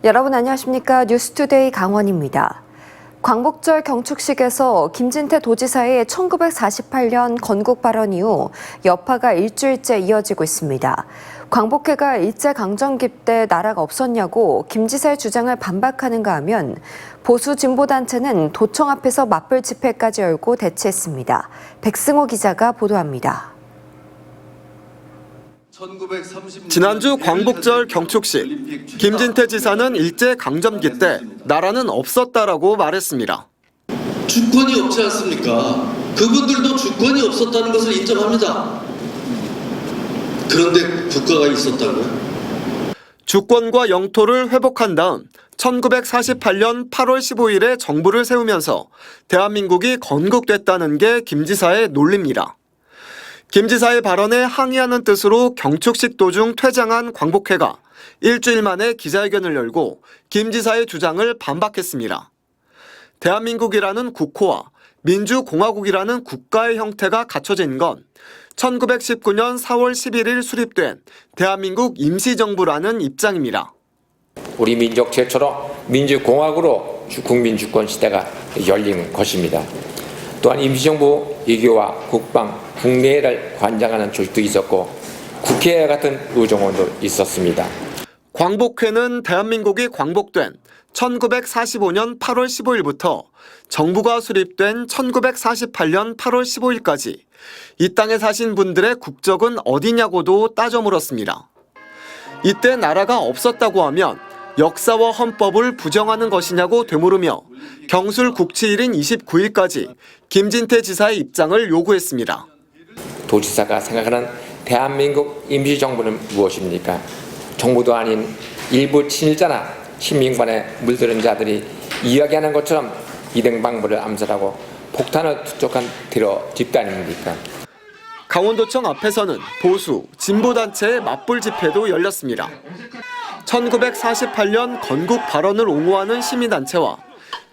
여러분 안녕하십니까? 뉴스투데이 강원입니다. 광복절 경축식에서 김진태 도지사의 1948년 건국 발언 이후 여파가 일주일째 이어지고 있습니다. 광복회가 일제강점기 때 나라가 없었냐고 김 지사의 주장을 반박하는가 하면 보수 진보단체는 도청 앞에서 맞불 집회까지 열고 대치했습니다. 백승호 기자가 보도합니다. 지난주 광복절 경축식, 김진태 지사는 일제강점기 때 나라는 없었다라고 말했습니다. 주권이 없지 않습니까? 그분들도 주권이 없었다는 것을 인정합니다. 그런데 국가가 있었다고요? 주권과 영토를 회복한 다음 1948년 8월 15일에 정부를 세우면서 대한민국이 건국됐다는 게 김 지사의 논리입니다. 김 지사의 발언에 항의하는 뜻으로 경축식 도중 퇴장한 광복회가 일주일 만에 기자회견을 열고 김 지사의 주장을 반박했습니다. 대한민국이라는 국호와 민주공화국이라는 국가의 형태가 갖춰진 건 1919년 4월 11일 수립된 대한민국 임시정부라는 입장입니다. 우리 민족 최초로 민주공화국으로 국민주권 시대가 열린 것입니다. 또한 임시정부 외교와 국방, 국내를 관장하는 조직도 있었고 국회와 같은 의정원도 있었습니다. 광복회는 대한민국이 광복된 1945년 8월 15일부터 정부가 수립된 1948년 8월 15일까지 이 땅에 사신 분들의 국적은 어디냐고도 따져 물었습니다. 이때 나라가 없었다고 하면 역사와 헌법을 부정하는 것이냐고 되물으며 경술 국치일인 29일까지 김진태 지사의 입장을 요구했습니다. 도지사가 생각하는 대한민국 임시정부는 무엇입니까? 정부도 아닌 일부 친일자나 친민관에 물들은 자들이 이야기하는 것처럼 이등방부를 암살하고 폭탄을 투척한 테러 집단입니까? 강원도청 앞에서는 보수, 진보단체의 맞불 집회도 열렸습니다. 1948년 건국 발언을 옹호하는 시민단체와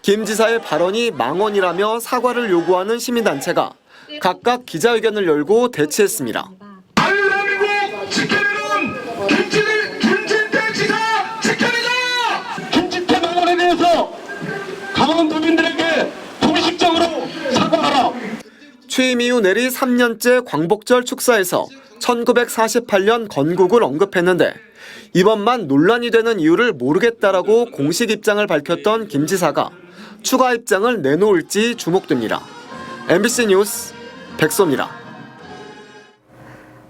김 지사의 발언이 망언이라며 사과를 요구하는 시민단체가 각각 기자회견을 열고 대치했습니다. 대한민국 지켜내는 김진태 지사 지켜내자! 김진태 망언에 대해서 강원도민들에게 공식적으로 사과하라. 취임 이후 내리 3년째 광복절 축사에서 1948년 건국을 언급했는데 이번만 논란이 되는 이유를 모르겠다라고 공식 입장을 밝혔던 김 지사가 추가 입장을 내놓을지 주목됩니다. MBC 뉴스 백소입니다.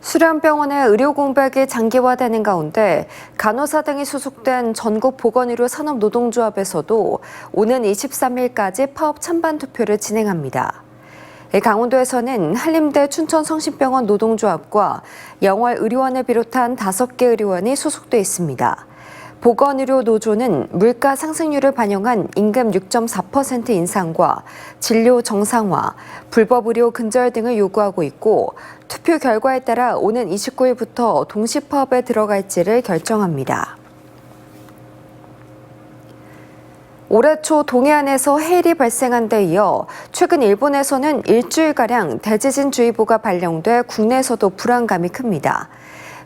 수련병원의 의료 공백이 장기화되는 가운데 간호사 등이 소속된 전국보건의료 산업노동조합에서도 오는 23일까지 파업 찬반 투표를 진행합니다. 강원도에서는 한림대 춘천성심병원 노동조합과 영월의료원을 비롯한 5개 의료원이 소속돼 있습니다. 보건의료노조는 물가 상승률을 반영한 임금 6.4% 인상과 진료 정상화, 불법 의료 근절 등을 요구하고 있고 투표 결과에 따라 오는 29일부터 동시 파업에 들어갈지를 결정합니다. 올해 초 동해안에서 해일이 발생한 데 이어 최근 일본에서는 일주일가량 대지진주의보가 발령돼 국내에서도 불안감이 큽니다.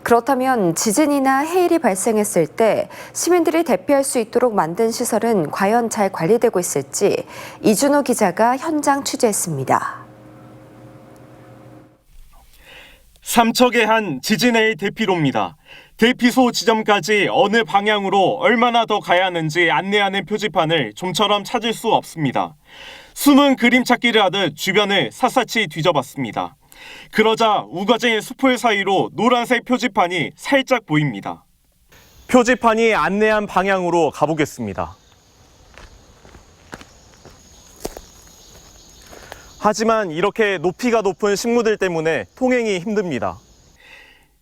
그렇다면 지진이나 해일이 발생했을 때 시민들이 대피할 수 있도록 만든 시설은 과연 잘 관리되고 있을지 이준호 기자가 현장 취재했습니다. 삼척의 한 지진해일 대피로입니다. 대피소 지점까지 어느 방향으로 얼마나 더 가야 하는지 안내하는 표지판을 좀처럼 찾을 수 없습니다. 숨은 그림 찾기를 하듯 주변을 샅샅이 뒤져봤습니다. 그러자 우거진 수풀 사이로 노란색 표지판이 살짝 보입니다. 표지판이 안내한 방향으로 가보겠습니다. 하지만 이렇게 높이가 높은 식물들 때문에 통행이 힘듭니다.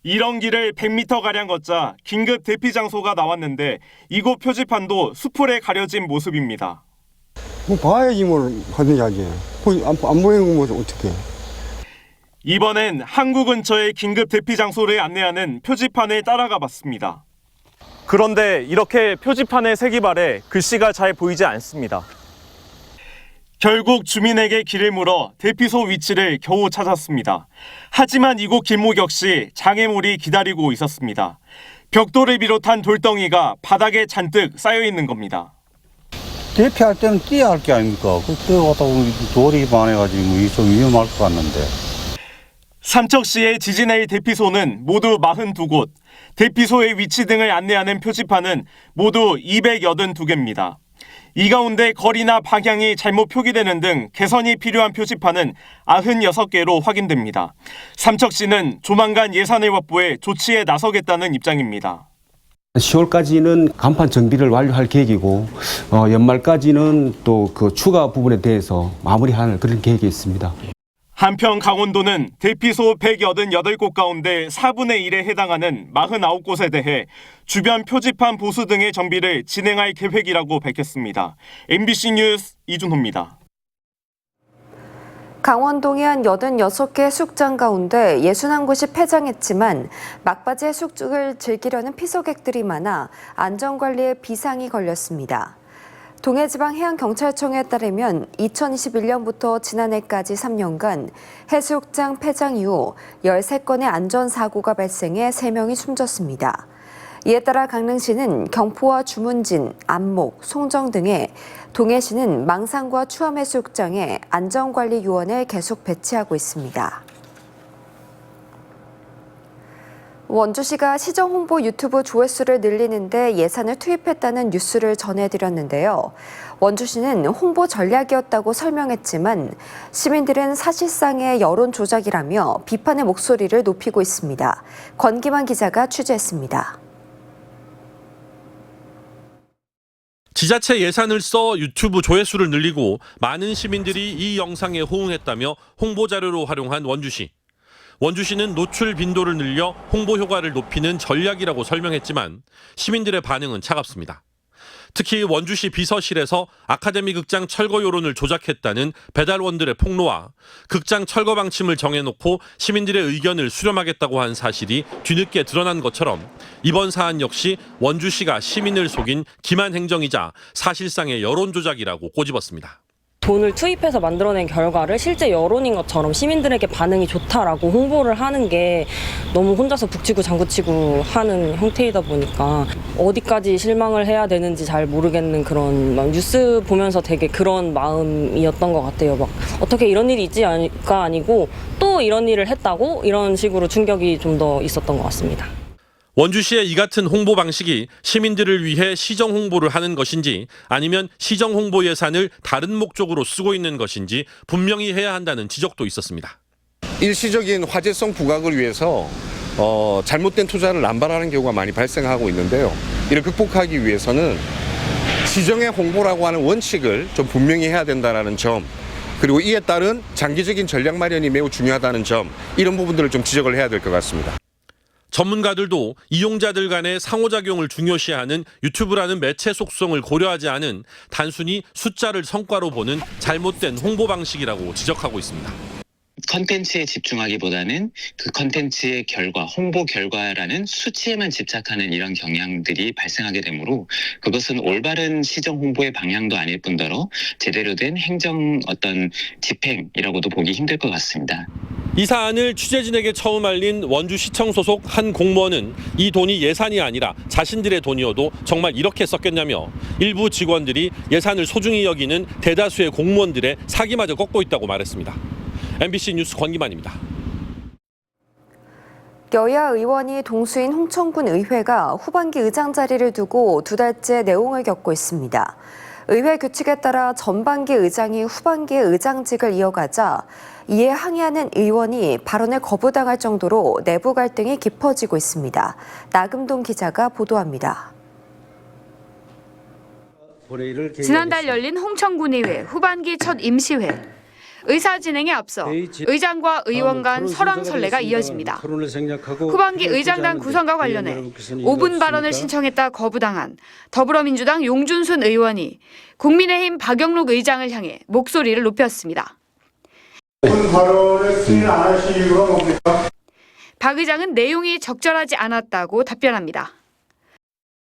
이런 길을 100m가량 걷자 긴급 대피 장소가 나왔는데 이곳 표지판도 수풀에 가려진 모습입니다. 뭐 봐야지 뭘 하든지 안 보이는 거 어떡해. 이번엔 항구 근처의 긴급 대피 장소를 안내하는 표지판을 따라가 봤습니다. 그런데 이렇게 표지판에 새기 바래 글씨가 잘 보이지 않습니다. 결국 주민에게 길을 물어 대피소 위치를 겨우 찾았습니다. 하지만 이곳 길목 역시 장애물이 기다리고 있었습니다. 벽돌을 비롯한 돌덩이가 바닥에 잔뜩 쌓여 있는 겁니다. 대피할 때는 뛰어야 할 게 아닙니까? 그 뛰어가다 보면 돌이 많아가지고 좀 위험할 것 같는데. 삼척시의 지진A 대피소는 모두 42곳, 대피소의 위치 등을 안내하는 표지판은 모두 282개입니다. 이 가운데 거리나 방향이 잘못 표기되는 등 개선이 필요한 표지판은 96개로 확인됩니다. 삼척시는 조만간 예산을 확보해 조치에 나서겠다는 입장입니다. 10월까지는 간판 정비를 완료할 계획이고 연말까지는 또 그 추가 부분에 대해서 마무리하는 그런 계획이 있습니다. 한편 강원도는 대피소 188곳 가운데 4분의 1에 해당하는 49곳에 대해 주변 표지판 보수 등의 정비를 진행할 계획이라고 밝혔습니다. MBC 뉴스 이준호입니다. 강원 동해안 86개 해수욕장 가운데 61곳이 폐장했지만 막바지 해수욕을 즐기려는 피서객들이 많아 안전관리에 비상이 걸렸습니다. 동해지방해양경찰청에 따르면 2021년부터 지난해까지 3년간 해수욕장 폐장 이후 13건의 안전사고가 발생해 3명이 숨졌습니다. 이에 따라 강릉시는 경포와 주문진, 안목, 송정 등의 동해시는 망상과 추암해수욕장에 안전관리 요원을 계속 배치하고 있습니다. 원주시가 시정 홍보 유튜브 조회수를 늘리는데 예산을 투입했다는 뉴스를 전해드렸는데요. 원주시는 홍보 전략이었다고 설명했지만 시민들은 사실상의 여론 조작이라며 비판의 목소리를 높이고 있습니다. 권기만 기자가 취재했습니다. 지자체 예산을 써 유튜브 조회수를 늘리고 많은 시민들이 이 영상에 호응했다며 홍보 자료로 활용한 원주시. 원주시는 노출 빈도를 늘려 홍보 효과를 높이는 전략이라고 설명했지만 시민들의 반응은 차갑습니다. 특히 원주시 비서실에서 아카데미 극장 철거 여론을 조작했다는 배달원들의 폭로와 극장 철거 방침을 정해놓고 시민들의 의견을 수렴하겠다고 한 사실이 뒤늦게 드러난 것처럼 이번 사안 역시 원주시가 시민을 속인 기만 행정이자 사실상의 여론 조작이라고 꼬집었습니다. 돈을 투입해서 만들어낸 결과를 실제 여론인 것처럼 시민들에게 반응이 좋다라고 홍보를 하는 게 너무 혼자서 북치고 장구치고 하는 형태이다 보니까 어디까지 실망을 해야 되는지 잘 모르겠는 그런 막 뉴스 보면서 되게 그런 마음이었던 것 같아요. 막 어떻게 이런 일이 있지가 아니고 또 이런 일을 했다고 이런 식으로 충격이 좀 더 있었던 것 같습니다. 원주시의 이 같은 홍보 방식이 시민들을 위해 시정 홍보를 하는 것인지 아니면 시정 홍보 예산을 다른 목적으로 쓰고 있는 것인지 분명히 해야 한다는 지적도 있었습니다. 일시적인 화제성 부각을 위해서 잘못된 투자를 남발하는 경우가 많이 발생하고 있는데요. 이를 극복하기 위해서는 시정의 홍보라고 하는 원칙을 좀 분명히 해야 된다는 점, 그리고 이에 따른 장기적인 전략 마련이 매우 중요하다는 점, 이런 부분들을 좀 지적을 해야 될 것 같습니다. 전문가들도 이용자들 간의 상호작용을 중요시하는 유튜브라는 매체 속성을 고려하지 않은 단순히 숫자를 성과로 보는 잘못된 홍보 방식이라고 지적하고 있습니다. 컨텐츠에 집중하기보다는 그 컨텐츠의 결과, 홍보 결과라는 수치에만 집착하는 이런 경향들이 발생하게 되므로 그것은 올바른 시정 홍보의 방향도 아닐 뿐더러 제대로 된 행정 어떤 집행이라고도 보기 힘들 것 같습니다. 이 사안을 취재진에게 처음 알린 원주시청 소속 한 공무원은 이 돈이 예산이 아니라 자신들의 돈이어도 정말 이렇게 썼겠냐며 일부 직원들이 예산을 소중히 여기는 대다수의 공무원들의 사기마저 꺾고 있다고 말했습니다. MBC 뉴스 권기만입니다. 여야 의원이 동수인 홍천군 의회가 후반기 의장 자리를 두고 2달째 내홍을 겪고 있습니다. 의회 규칙에 따라 전반기 의장이 후반기에 의장직을 이어가자 이에 항의하는 의원이 발언을 거부당할 정도로 내부 갈등이 깊어지고 있습니다. 나금동 기자가 보도합니다. 지난달 열린 홍천군 의회 후반기 첫 임시회. 의사 진행에 앞서 의장과 의원 간 설왕설래가 이어집니다. 후반기 의장단 구성과 관련해 5분 발언을 신청했다 거부당한 더불어민주당 용준순 의원이 국민의힘 박영록 의장을 향해 목소리를 높였습니다. 박 의장은 내용이 적절하지 않았다고 답변합니다.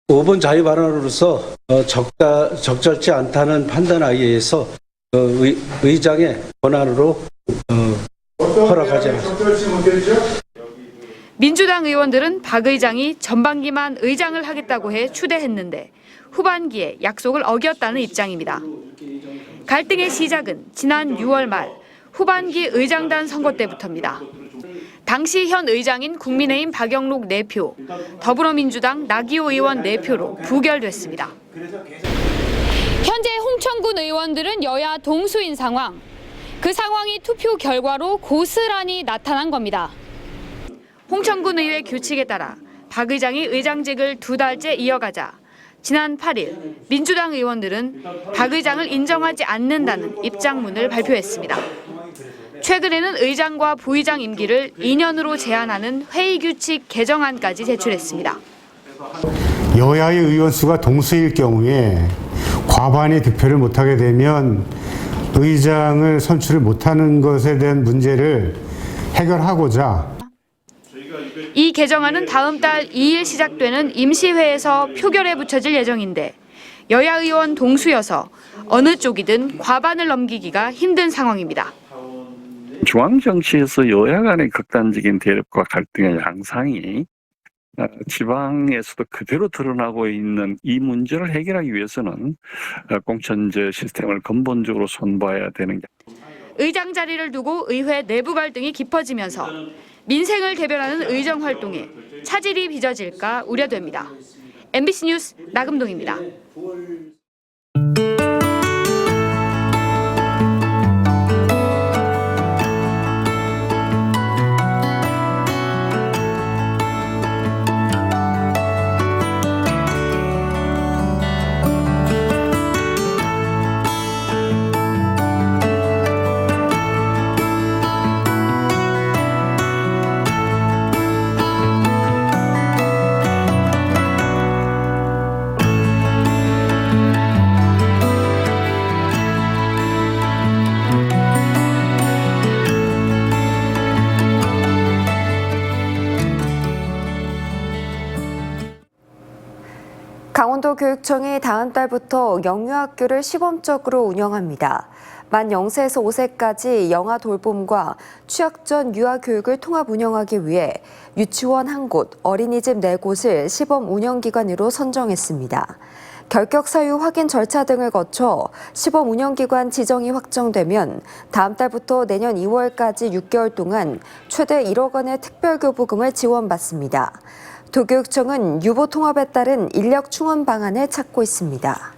5분 자유 발언으로서 적절치 않다는 판단에 의해서 의장의 권한으로 허락하지 않았습니다. 민주당 의원들은 박 의장이 전반기만 의장을 하겠다고 해 추대했는데 후반기에 약속을 어겼다는 입장입니다. 갈등의 시작은 지난 6월 말 후반기 의장단 선거 때부터입니다. 당시 현 의장인 국민의힘 박영록 4표, 더불어민주당 나기호 의원 4표로 부결됐습니다. 현재 홍천군 의원들은 여야 동수인 상황. 그 상황이 투표 결과로 고스란히 나타난 겁니다. 홍천군 의회 규칙에 따라 박 의장이 의장직을 2달째 이어가자 지난 8일 민주당 의원들은 박 의장을 인정하지 않는다는 입장문을 발표했습니다. 최근에는 의장과 부의장 임기를 2년으로 제한하는 회의규칙 개정안까지 제출했습니다. 여야의 의원 수가 동수일 경우에 과반이 득표를 못하게 되면 의장을 선출을 못하는 것에 대한 문제를 해결하고자 이 개정안은 다음 달 2일 시작되는 임시회에서 표결에 붙여질 예정인데 여야 의원 동수여서 어느 쪽이든 과반을 넘기기가 힘든 상황입니다. 중앙정치에서 여야 간의 극단적인 대립과 갈등의 양상이 지방에서도 그대로 드러나고 있는 이 문제를 해결하기 위해서는 공천제 시스템을 근본적으로 손봐야 되는 게. 의장 자리를 두고 의회 내부 갈등이 깊어지면서 민생을 대변하는 의정 활동에 차질이 빚어질까 우려됩니다. MBC 뉴스 나금동입니다. 강원도교육청이 다음 달부터 영유학교를 시범적으로 운영합니다. 만 0세에서 5세까지 영아 돌봄과 취학 전 유아 교육을 통합 운영하기 위해 유치원 1곳, 어린이집 4곳을 시범 운영기관으로 선정했습니다. 결격 사유 확인 절차 등을 거쳐 시범 운영기관 지정이 확정되면 다음 달부터 내년 2월까지 6개월 동안 최대 1억 원의 특별교부금을 지원받습니다. 도교육청은 유보 통합에 따른 인력 충원 방안을 찾고 있습니다.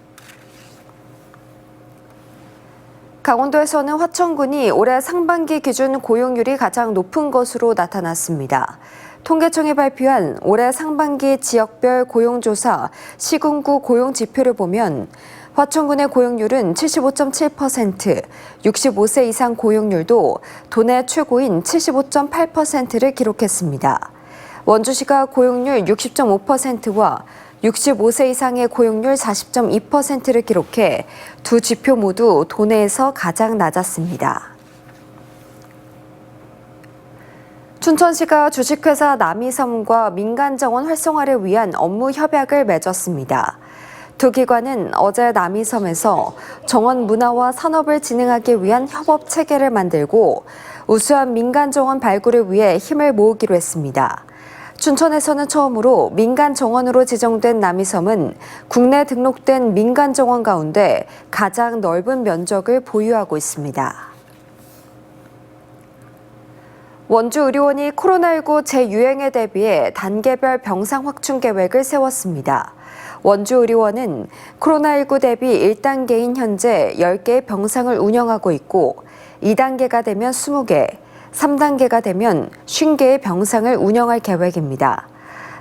강원도에서는 화천군이 올해 상반기 기준 고용률이 가장 높은 것으로 나타났습니다. 통계청이 발표한 올해 상반기 지역별 고용조사 시군구 고용지표를 보면 화천군의 고용률은 75.7%, 65세 이상 고용률도 도내 최고인 75.8%를 기록했습니다. 원주시가 고용률 60.5%와 65세 이상의 고용률 40.2%를 기록해 두 지표 모두 도내에서 가장 낮았습니다. 춘천시가 주식회사 남이섬과 민간정원 활성화를 위한 업무 협약을 맺었습니다. 두 기관은 어제 남이섬에서 정원 문화와 산업을 진흥하기 위한 협업 체계를 만들고 우수한 민간정원 발굴을 위해 힘을 모으기로 했습니다. 춘천에서는 처음으로 민간정원으로 지정된 남이섬은 국내 등록된 민간정원 가운데 가장 넓은 면적을 보유하고 있습니다. 원주의료원이 코로나19 재유행에 대비해 단계별 병상 확충 계획을 세웠습니다. 원주의료원은 코로나19 대비 1단계인 현재 10개의 병상을 운영하고 있고 2단계가 되면 20개, 3단계가 되면 50개의 병상을 운영할 계획입니다.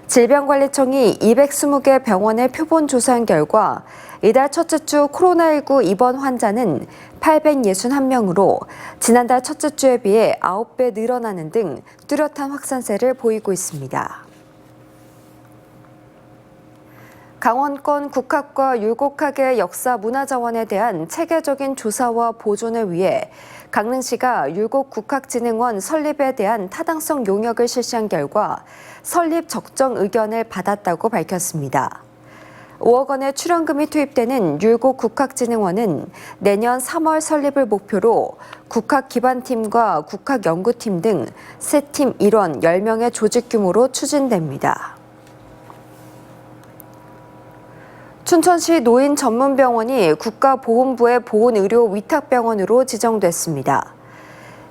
질병관리청이 220개 병원에 표본 조사한 결과 이달 첫째 주 코로나19 입원 환자는 861명으로 지난달 첫째 주에 비해 9배 늘어나는 등 뚜렷한 확산세를 보이고 있습니다. 강원권 국학과 율곡학의 역사 문화자원에 대한 체계적인 조사와 보존을 위해 강릉시가 율곡국학진흥원 설립에 대한 타당성 용역을 실시한 결과 설립 적정 의견을 받았다고 밝혔습니다. 5억 원의 출연금이 투입되는 율곡 국학진흥원은 내년 3월 설립을 목표로 국학기반팀과 국학연구팀 등 3팀 일원 10명의 조직 규모로 추진됩니다. 춘천시 노인전문병원이 국가보훈부의 보훈의료 위탁병원으로 지정됐습니다.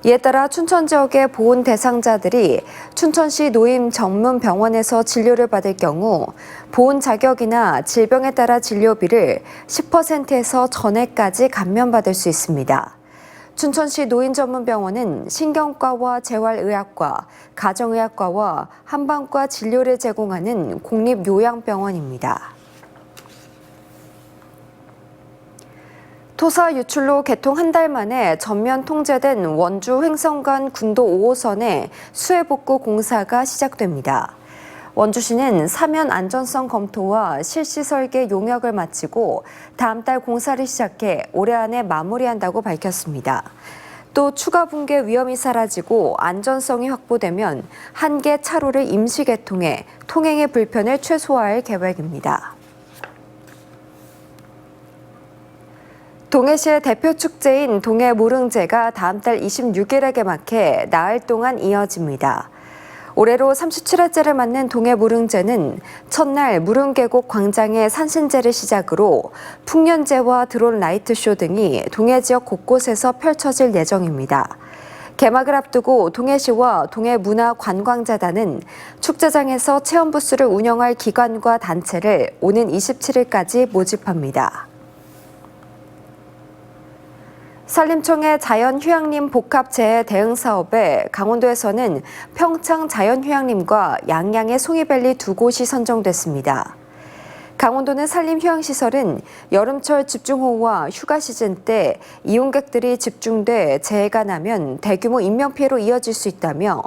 이에 따라 춘천 지역의 보훈 대상자들이 춘천시 노인전문병원에서 진료를 받을 경우 보훈 자격이나 질병에 따라 진료비를 10%에서 전액까지 감면받을 수 있습니다. 춘천시 노인전문병원은 신경과와 재활의학과, 가정의학과와 한방과 진료를 제공하는 공립요양병원입니다. 토사 유출로 개통 한 달 만에 전면 통제된 원주 횡성간 군도 5호선의 수해복구 공사가 시작됩니다. 원주시는 사면 안전성 검토와 실시 설계 용역을 마치고 다음 달 공사를 시작해 올해 안에 마무리한다고 밝혔습니다. 또 추가 붕괴 위험이 사라지고 안전성이 확보되면 한 개 차로를 임시 개통해 통행의 불편을 최소화할 계획입니다. 동해시의 대표 축제인 동해무릉제가 다음 달 26일에 개막해 나흘 동안 이어집니다. 올해로 37회째를 맞는 동해무릉제는 첫날 무릉계곡 광장의 산신제를 시작으로 풍년제와 드론 라이트쇼 등이 동해 지역 곳곳에서 펼쳐질 예정입니다. 개막을 앞두고 동해시와 동해문화관광재단은 축제장에서 체험부스를 운영할 기관과 단체를 오는 27일까지 모집합니다. 산림청의 자연휴양림 복합재해 대응 사업에 강원도에서는 평창 자연휴양림과 양양의 송이밸리 두 곳이 선정됐습니다. 강원도는 산림휴양시설은 여름철 집중호우와 휴가 시즌 때 이용객들이 집중돼 재해가 나면 대규모 인명피해로 이어질 수 있다며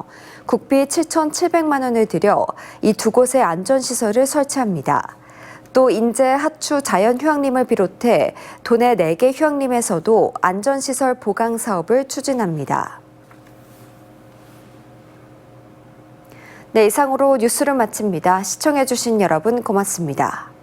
국비 7,700만 원을 들여 이 두 곳에 안전시설을 설치합니다. 또 인제 하추 자연휴양림을 비롯해 도내 4개 휴양림에서도 안전시설 보강 사업을 추진합니다. 네, 이상으로 뉴스를 마칩니다. 시청해주신 여러분 고맙습니다.